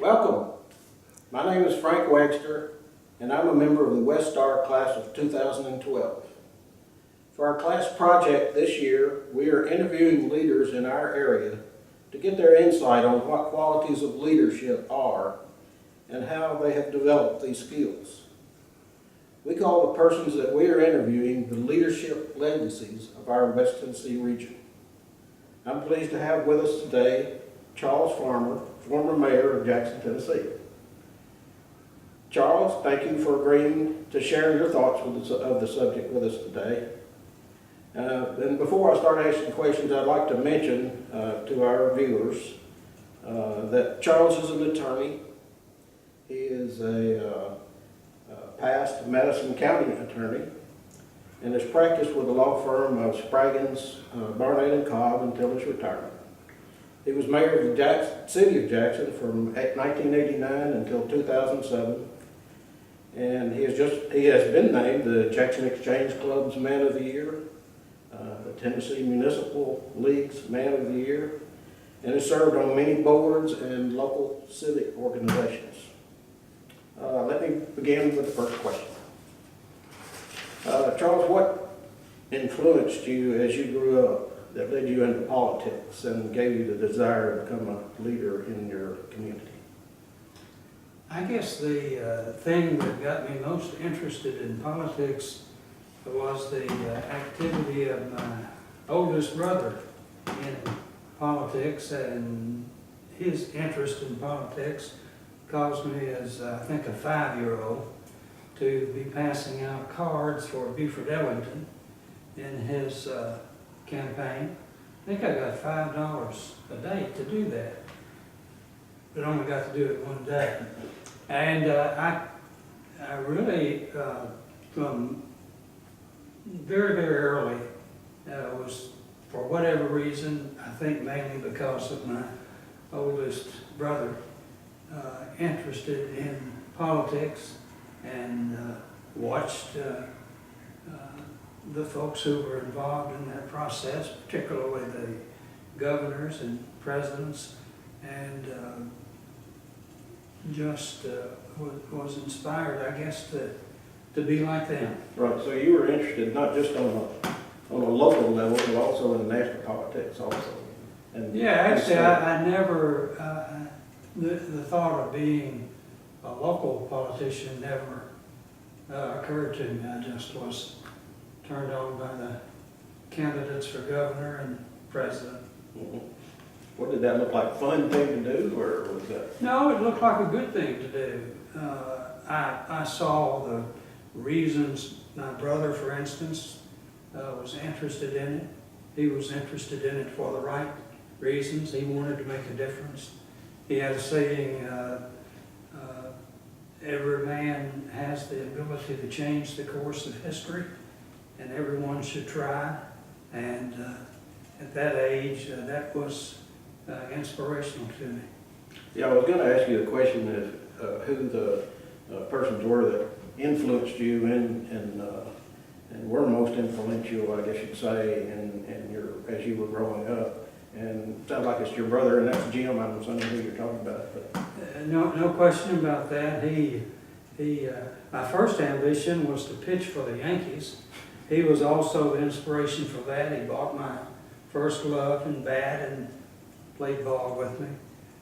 Welcome. My name is Frank Wagster, and I'm a member of the Wagster class of 2012. For our class project this year, we are interviewing leaders in our area to get their insight on what qualities of leadership are and how they have developed these skills. We call the persons that we are interviewing the leadership legacies of our West Tennessee region. I'm pleased to have with us today Charles Farmer, former mayor of Jackson, Tennessee. Charles, thank you for agreeing to share your thoughts of the subject with us today. And before I start asking questions, I'd like to mention to our viewers that Charles is an attorney. He is a past Madison County attorney and has practiced with the law firm of Spraggins, Barnett and Cobb until his retirement. He was mayor of the city of Jackson from 1989 until 2007, and he has been named the Jackson Exchange Club's Man of the Year, the Tennessee Municipal League's Man of the Year, and has served on many boards and local civic organizations. Let me begin with the first question. Charles, what influenced you as you grew up that led you into politics and gave you the desire to become a leader in your community? I guess the thing that got me most interested in politics was the activity of my oldest brother in politics, and his interest in politics caused me, as I think a 5-year-old, to be passing out cards for Buford Ellington in his campaign. I think I got $5 a day to do that, but only got to do it one day. And I really, from very, very early, was, for whatever reason, I think mainly because of my oldest brother, interested in politics and watched the folks who were involved in that process, particularly the governors and presidents, and just was inspired, I guess, to be like them. Right, so you were interested not just on a local level, but also in national politics also. And yeah, actually, I never, the thought of being a local politician never occurred to me. I just was turned on by the candidates for governor and president. Mm-hmm. What did that look like? Fun thing to do, or was that? No, it looked like a good thing to do. I saw the reasons. My brother, for instance, was interested in it. He was interested in it for the right reasons. He wanted to make a difference. He had a saying, every man has the ability to change the course of history, and everyone should try. And at that age, that was inspirational to me. Yeah, I was going to ask you the question of who the persons were that influenced you and were most influential, I guess you'd say, as you were growing up. And it sounds like it's your brother, and that's Jim. I'm assuming who you're talking about. But. No question about that. My first ambition was to pitch for the Yankees. He was also the inspiration for that. He bought my first glove and bat and played ball with me.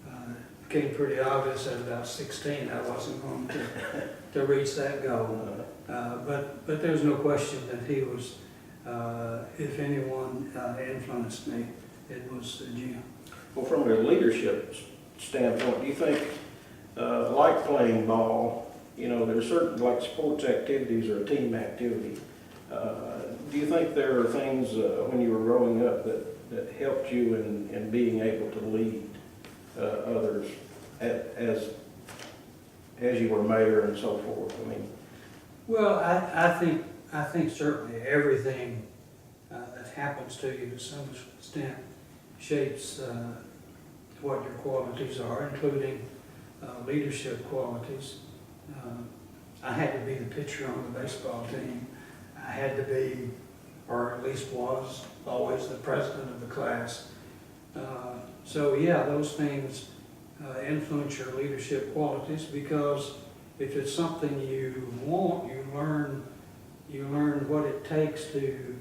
It became pretty obvious at about 16 I wasn't going to reach that goal. But there's no question that he was, if anyone influenced me, it was Jim. Well, from a leadership standpoint, do you think, like playing ball, there's certain, like sports activities or a team activity, do you think there are things when you were growing up that helped you in being able to lead others as you were mayor and so forth? I mean, well, I think certainly everything that happens to you to some extent shapes what your qualities are, including leadership qualities. I had to be the pitcher on the baseball team. I had to be, or at least was, always the president of the class. So yeah, those things influence your leadership qualities, because if it's something you want, you learn what it takes to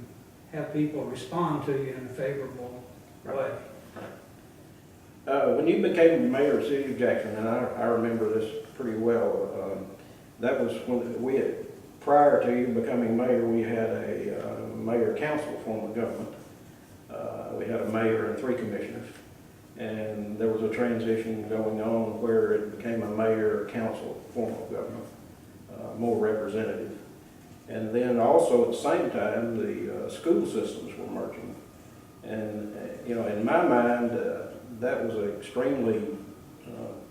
have people respond to you in a favorable way. When you became mayor of the city of Jackson, and I remember this pretty well, that was when we had, prior to you becoming mayor, we had a mayor council form of government. We had a mayor and 3 commissioners. And there was a transition going on where it became a mayor council form of government, more representative. And then also at the same time, the school systems were merging. And, you know, in my mind, that was an extremely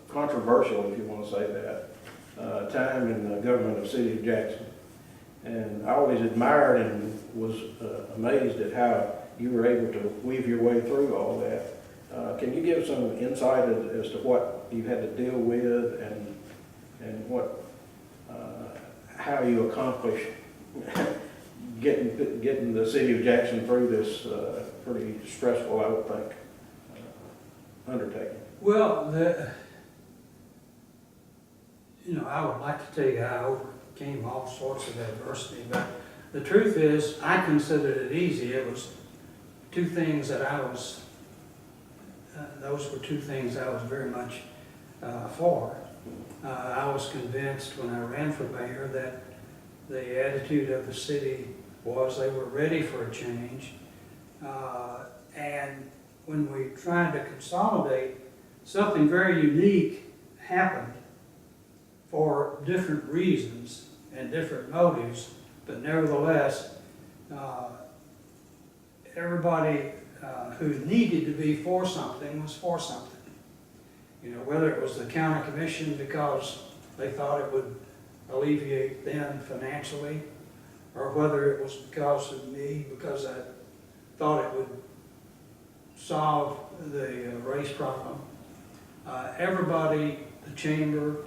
controversial, if you want to say that, time in the government of the city of Jackson. And I always admired and was amazed at how you were able to weave your way through all that. Can you give some insight as to what you had to deal with and what how you accomplished getting the city of Jackson through this pretty stressful, I would think, undertaking? Well, I would like to tell you I overcame all sorts of adversity, but the truth is, I considered it easy. It was 2 things that I was, those were 2 things I was very much for. I was convinced when I ran for mayor that the attitude of the city was they were ready for a change. And when we tried to consolidate, something very unique happened for different reasons and different motives, but nevertheless, everybody who needed to be for something was for something. You know, whether it was the county commission because they thought it would alleviate them financially, or whether it was because of me, because I thought it would solve the race problem. Everybody, the chamber,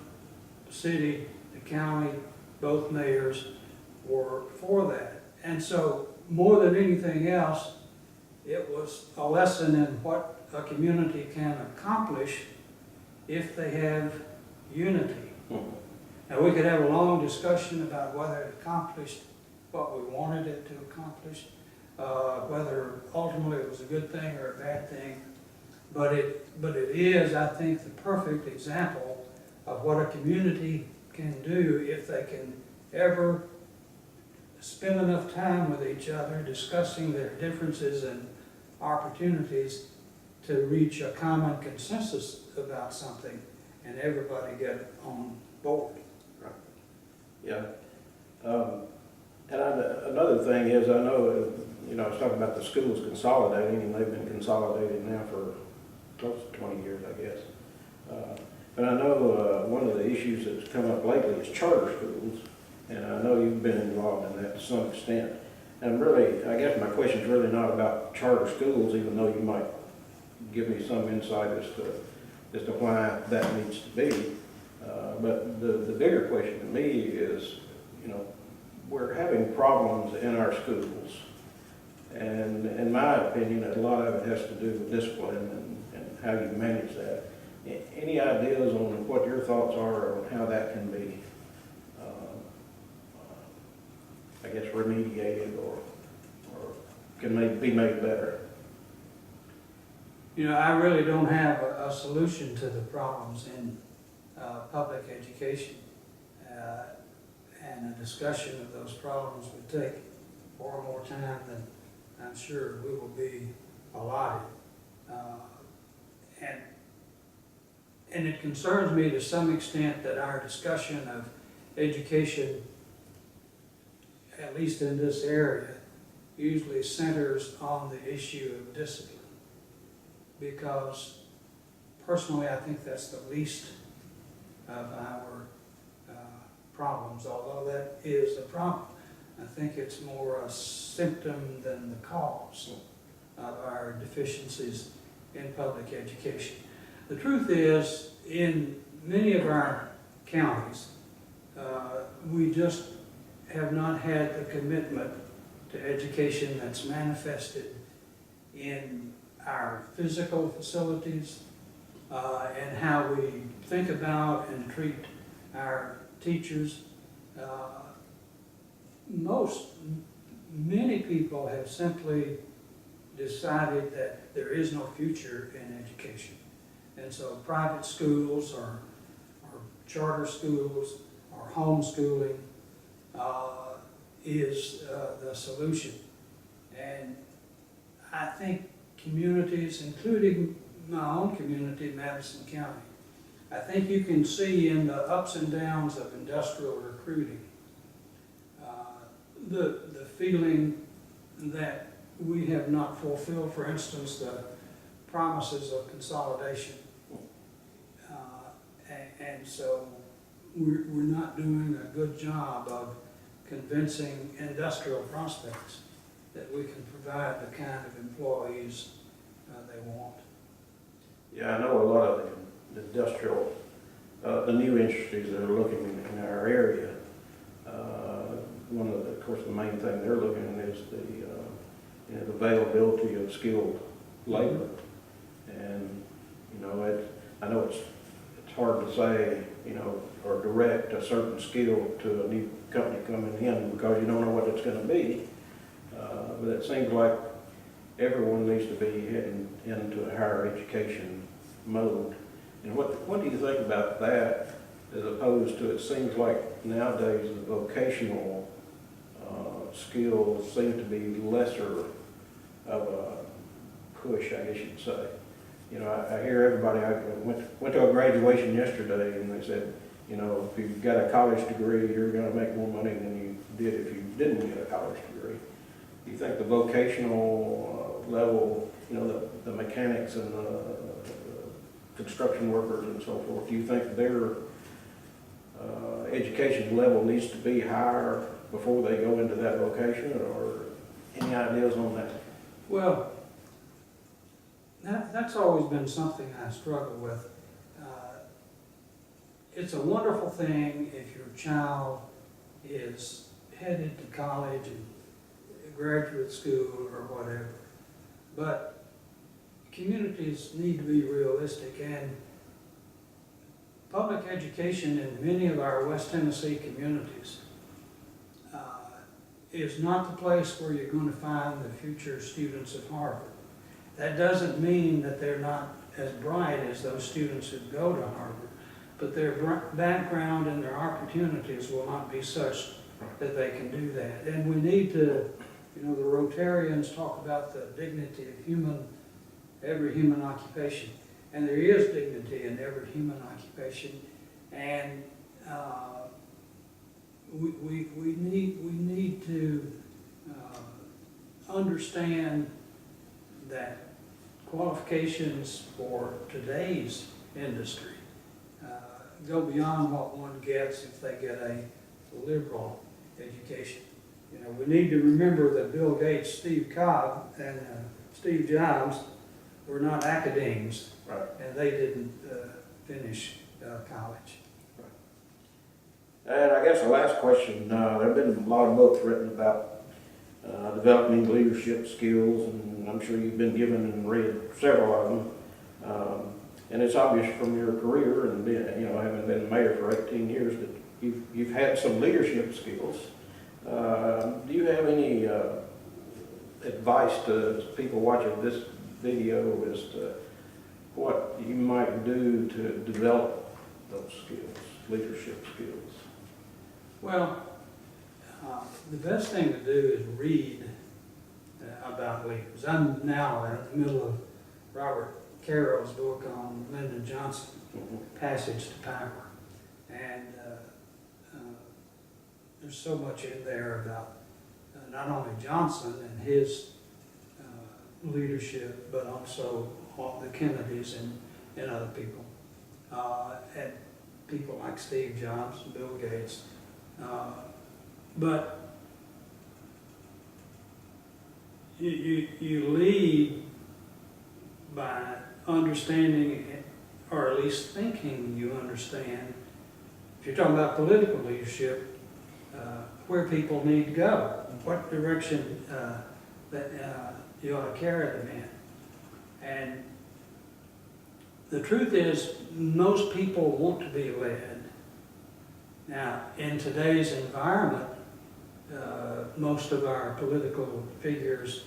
the city, the county, both mayors were for that. And so more than anything else, it was a lesson in what a community can accomplish if they have unity. Now, we could have a long discussion about whether it accomplished what we wanted it to accomplish, whether ultimately it was a good thing or a bad thing, but it is, I think, the perfect example of what a community can do if they can ever spend enough time with each other discussing their differences and opportunities to reach a common consensus about something and everybody get on board. Right. Yeah. And another thing is, I know, I was talking about the schools consolidating, and they've been consolidated now for close to 20 years, I guess. But I know one of the issues that's come up lately is charter schools, and I know you've been involved in that to some extent. And really, I guess my question is really not about charter schools, even though you might give me some insight as to why that needs to be. But the bigger question to me is, we're having problems in our schools. And in my opinion, a lot of it has to do with discipline and how you manage that. Any ideas on what your thoughts are on how that can be, I guess, remediated or can be made better? I really don't have a solution to the problems in public education. And a discussion of those problems would take far more time than I'm sure we will be allotted. And it concerns me to some extent that our discussion of education, at least in this area, usually centers on the issue of discipline. Because personally, I think that's the least of our problems, although that is a problem. I think it's more a symptom than the cause of our deficiencies in public education. The truth is, in many of our counties, we just have not had the commitment to education that's manifested in our physical facilities, and how we think about and treat our teachers. Many people have simply decided that there is no future in education. And so private schools or charter schools or homeschooling is the solution. And I think communities, including my own community, Madison County, I think you can see in the ups and downs of industrial recruiting the feeling that we have not fulfilled, for instance, the promises of consolidation. And so we're not doing a good job of convincing industrial prospects that we can provide the kind of employees they want. Yeah, I know a lot of the industrial, the new industries that are looking in our area. Of course, the main thing they're looking at is the availability of skilled labor. And, I know it's hard to say, or direct a certain skill to a new company coming in because you don't know what it's going to be. But it seems like everyone needs to be heading into a higher education mode. And what do you think about that, as opposed to, it seems like nowadays the vocational skills seem to be lesser of a push, I guess you'd say. I hear everybody, I went to a graduation yesterday and they said, if you've got a college degree, you're going to make more money than you did if you didn't get a college degree. Do you think the vocational level, the mechanics and the construction workers and so forth, do you think their education level needs to be higher before they go into that vocation, or any ideas on that? Well, that's always been something I struggle with. It's a wonderful thing if your child is headed to college and graduate school or whatever, but communities need to be realistic, and public education in many of our West Tennessee communities is not the place where you're going to find the future students of Harvard. That doesn't mean that they're not as bright as those students who go to Harvard, but their background and their opportunities will not be such that they can do that. And we need to, the Rotarians talk about the dignity of every human occupation. And there is dignity in every human occupation. And we need to understand that qualifications for today's industry go beyond what one gets if they get a liberal education. We need to remember that Bill Gates, Steve Cobb, and Steve Jobs were not academics, Right. and they didn't finish college. And I guess the last question, there have been a lot of books written about developing leadership skills, and I'm sure you've been given and read several of them. And it's obvious from your career, and having been mayor for 18 years, that you've had some leadership skills. Do you have any advice to people watching this video as to what you might do to develop those skills, leadership skills? Well, the best thing to do is read about leaders. I'm now in the middle of Robert Carroll's book on Lyndon Johnson, Passage to Power. And there's so much in there about not only Johnson and his leadership, but also all the Kennedys and other people. And people like Steve Jobs and Bill Gates. But you lead by understanding, or at least thinking you understand. If you're talking about political leadership, where people need to go, what direction that you ought to carry them in. And the truth is, most people want to be led. Now, in today's environment, most of our political figures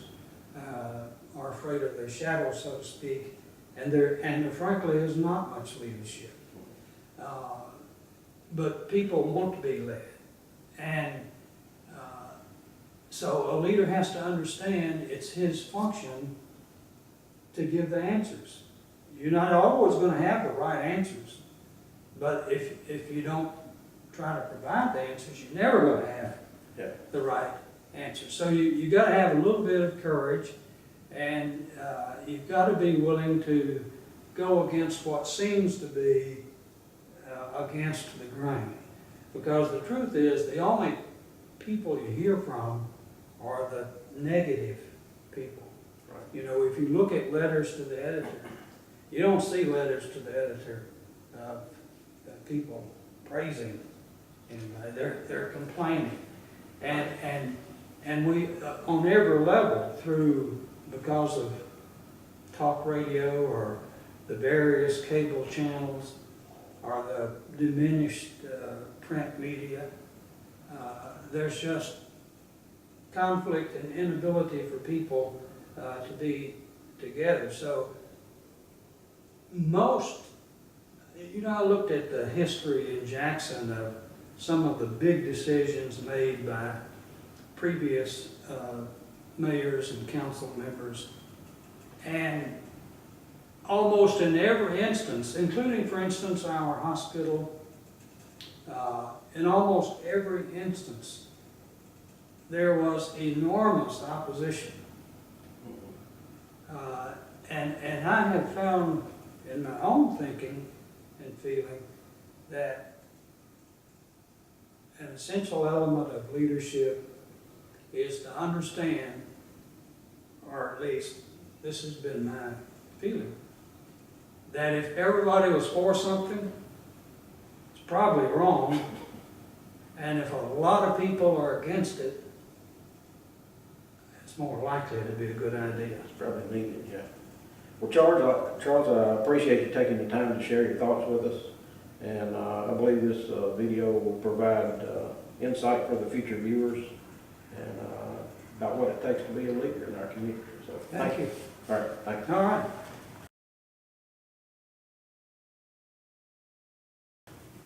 are afraid of their shadow, so to speak, and there frankly is not much leadership. But people want to be led, and so a leader has to understand it's his function to give the answers. You're not always going to have the right answers, but if you don't try to provide the answers, you're never going to have the right answers. So you got to have a little bit of courage, and you've got to be willing to go against what seems to be against the grain. Because the truth is, the only people you hear from are the negative people. Right. You know, if you look at letters to the editor, you don't see letters to the editor of people praising anybody. They're complaining, and we on every level because of talk radio or the various cable channels or the diminished print media, there's just conflict and inability for people to be together. So I looked at the history in Jackson of some of the big decisions made by previous mayors and council members, and almost in every instance, including, for instance, our hospital, in almost every instance, there was enormous opposition. And I have found in my own thinking and feeling that an essential element of leadership is to understand, or at least this has been my feeling, that if everybody was for something, it's probably wrong, and if a lot of people are against it, it's more likely to be a good idea. It's probably needed, yeah. Well, Charles, I appreciate you taking the time to share your thoughts with us, and I believe this video will provide insight for the future viewers and about what it takes to be a leader in our community. So Thank you. All right, thank you. All right.